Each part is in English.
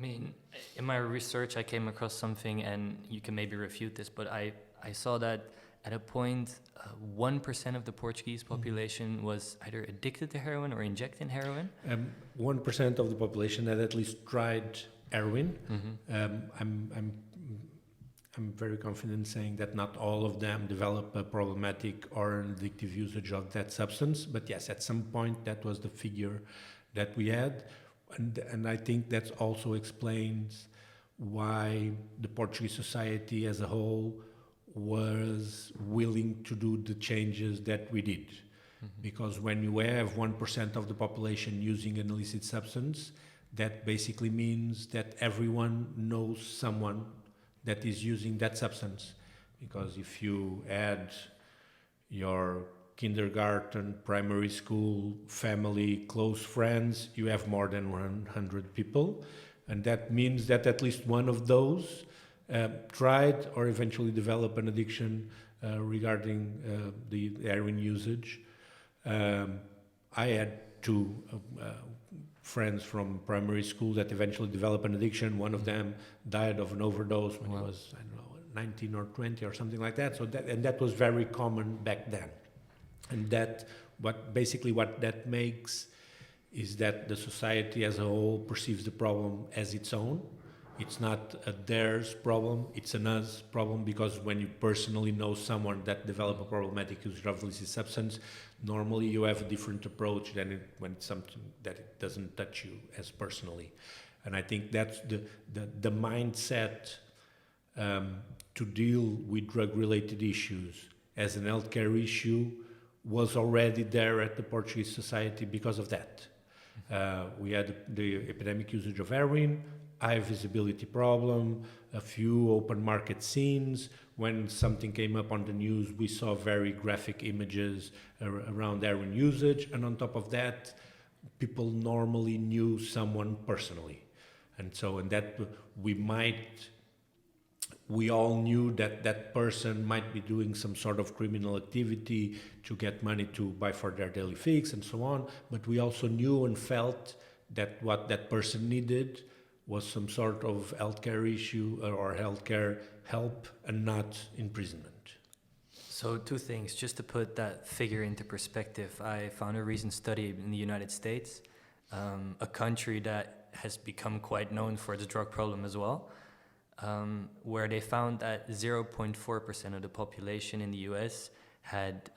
I mean, in my research, I came across something, and you can maybe refute this, but I saw that at a point, 1% of the Portuguese population was either addicted to heroin or injecting heroin. 1% of the population had at least tried heroin. I'm very confident saying that not all of them develop a problematic or an addictive usage of that substance. But yes, at some point, that was the figure that we had. And I think that also explains why the Portuguese society as a whole was willing to do the changes that we did. Because when you have 1% of the population using an illicit substance, that basically means that everyone knows someone that is using that substance. Because if you add your kindergarten, primary school, family, close friends, you have more than 100 people. And that means that at least one of those tried or eventually developed an addiction regarding the heroin usage. I had two friends from primary school that eventually developed an addiction. One of them died of an overdose when he was, I don't know, 19 or 20 or something like that. So that was very common back then. And what that makes is that the society as a whole perceives the problem as its own. It's not a theirs problem, it's an us problem, because when you personally know someone that developed a problematic use of illicit substance, normally you have a different approach than when it's something that it doesn't touch you as personally. And I think that's the mindset to deal with drug-related issues as an healthcare issue was already there at the Portuguese society because of that. We had the epidemic usage of heroin, high visibility problem, a few open market scenes. When something came up on the news, we saw very graphic images around heroin usage. And on top of that, people normally knew someone personally. And that we all knew that that person might be doing some sort of criminal activity to get money to buy for their daily fix and so on. But we also knew and felt that what that person needed was some sort of healthcare issue or healthcare help and not imprisonment. So two things, just to put that figure into perspective. I found a recent study in the United States, a country that has become quite known for its drug problem as well, where they found that 0.4% of the population in the US had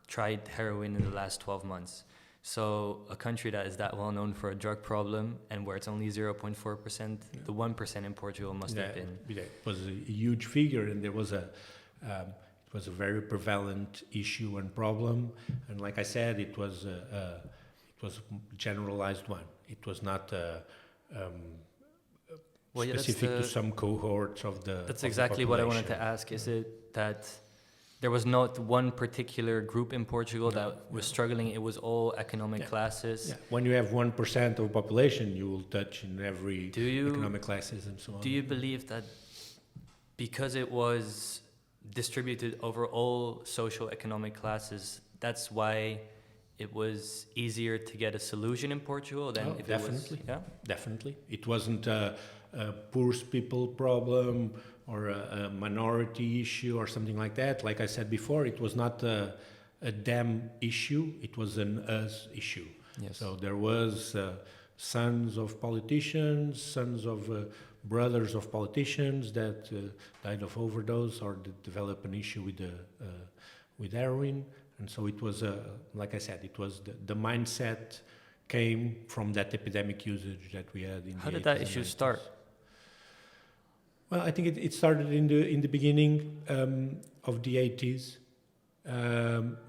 tried heroin in the last 12 months. So a country that is that well known for a drug problem and where it's only 0.4%, the 1% in Portugal must have been. It was a huge figure, and there was it was a very prevalent issue and problem. And like I said, it was a generalized one. It was not specific to some cohorts of the. That's exactly what I wanted to ask. Is it that there was not one particular group in Portugal that was struggling? It was all economic classes. Yeah. When you have 1% of the population, you will touch in every economic classes and so on. Do you believe that because it was distributed over all socio-economic classes, that's why it was easier to get a solution in Portugal than if definitely. It was? Yeah, definitely. It wasn't a poor people problem or a minority issue or something like that. Like I said before, it was not a them issue, it was an us issue. Yes. So there was sons of politicians, sons of brothers of politicians that died of overdose or developed an issue with heroin. And so it was, like I said, it was the mindset came from that epidemic usage that we had in the 80s. How did that issue start? Well, I think it started in the beginning of the 80s,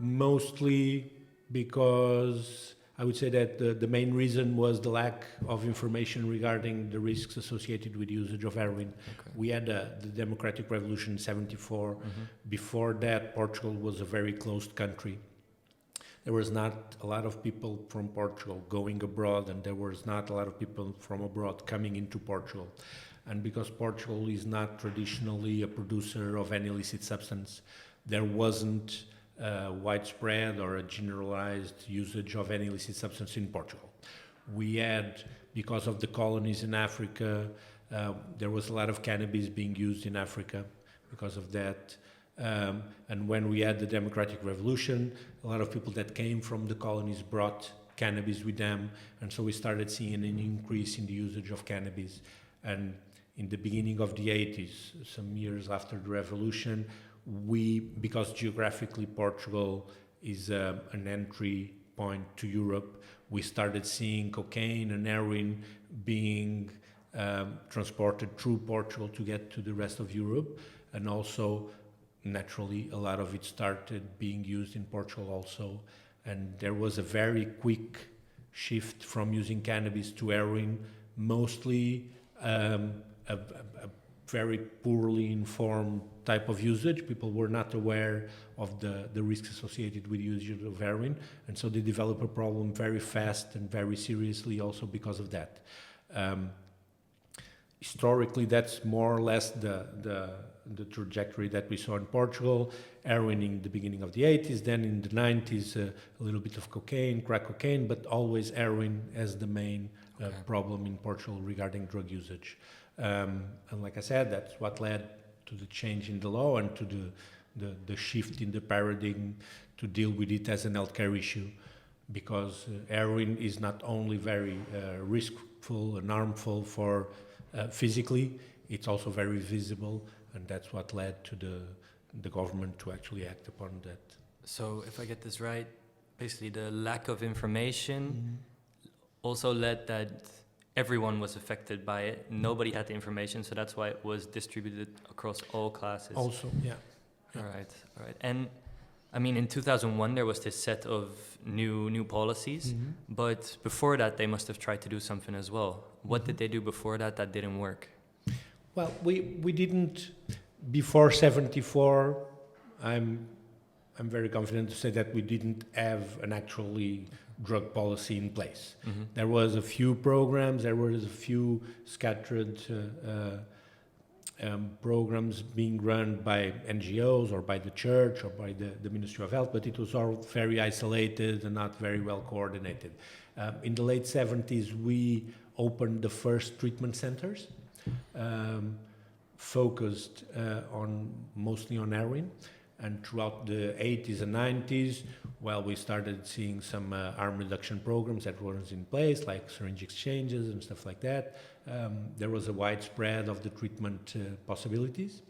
mostly because I would say that the main reason was the lack of information regarding the risks associated with usage of heroin. Okay. We had the Democratic Revolution in '74. Before that, Portugal was a very closed country. There was not a lot of people from Portugal going abroad, and there was not a lot of people from abroad coming into Portugal. And because Portugal is not traditionally a producer of any illicit substance, there wasn't widespread or a generalized usage of any illicit substance in Portugal. We had, because of the colonies in Africa, there was a lot of cannabis being used in Africa because of that. And when we had the democratic revolution, a lot of people that came from the colonies brought cannabis with them, and so we started seeing an increase in the usage of cannabis. And in the beginning of the 80s, some years after the revolution, because geographically Portugal is an entry point to Europe, we started seeing cocaine and heroin being transported through Portugal to get to the rest of Europe, and also naturally a lot of it started being used in Portugal also. And there was a very quick shift from using cannabis to heroin, mostly a very poorly informed type of usage. People were not aware of the risks associated with usage of heroin, and so they develop a problem very fast and very seriously also because of that. Historically, that's more or less the trajectory that we saw in Portugal. Heroin in the beginning of the 80s, then in the 90s, a little bit of cocaine, crack cocaine, but always heroin as the main problem in Portugal regarding drug usage. And like I said, that's what led to the change in the law and to the shift in the paradigm to deal with it as an healthcare issue, because heroin is not only very riskful and harmful for physically, it's also very visible, and that's what led to the government to actually act upon that. So if I get this right, basically the lack of information also led that everyone was affected by it. Nobody had the information, so that's why it was distributed across all classes. Also, yeah. All right. And I mean, in 2001, there was this set of new policies, but before that, they must have tried to do something as well. What did they do before that didn't work? Well, we didn't, before 74, I'm very confident to say that we didn't have an actually drug policy in place. There was a few programs, there was a few scattered programs being run by NGOs or by the church or by the Ministry of Health, but it was all very isolated and not very well coordinated. In the late 70s, we opened the first treatment centers, focused mostly on heroin. And throughout the 80s and 90s, we started seeing some harm reduction programs that were in place, like syringe exchanges and stuff like that. There was a widespread of the treatment possibilities.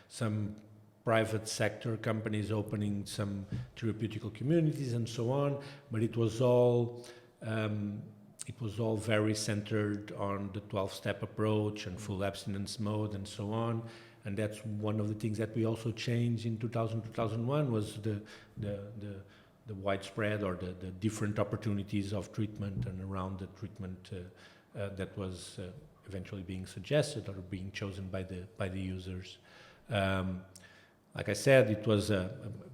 Some private sector companies opening some therapeutical communities and so on, but it was all very centered on the 12-step approach and full abstinence mode and so on. And that's one of the things that we also changed in 2001 was the widespread or the different opportunities of treatment and around the treatment that was eventually being suggested or being chosen by the users. Like I said, it was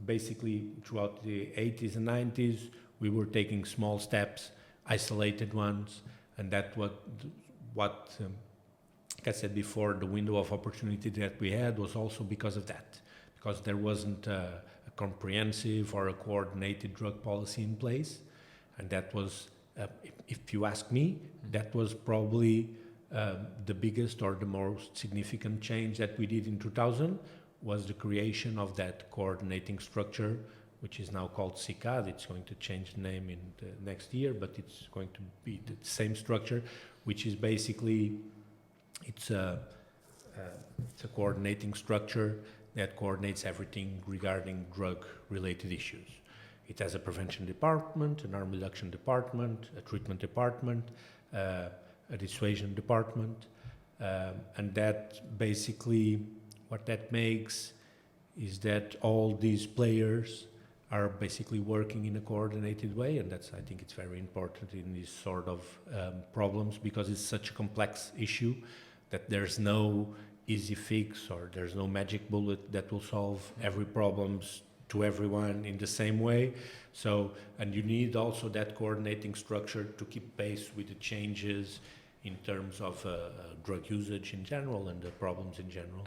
basically throughout the 80s and 90s, we were taking small steps, isolated ones, and that what like I said before, the window of opportunity that we had was also because of that, because there wasn't a comprehensive or a coordinated drug policy in place. And that was, if you ask me, that was probably the biggest or the most significant change that we did in 2000 was the creation of that coordinating structure, which is now called CICAD. It's going to change the name in the next year, but it's going to be the same structure, which is basically it's a coordinating structure that coordinates everything regarding drug-related issues. It has a prevention department, an harm reduction department, a treatment department, a dissuasion department, and that basically what that makes is that all these players are basically working in a coordinated way, and I think it's very important in these sort of problems, because it's such a complex issue that there's no easy fix or there's no magic bullet that will solve every problem to everyone in the same way. So, and you need also that coordinating structure to keep pace with the changes in terms of drug usage in general and the problems in general.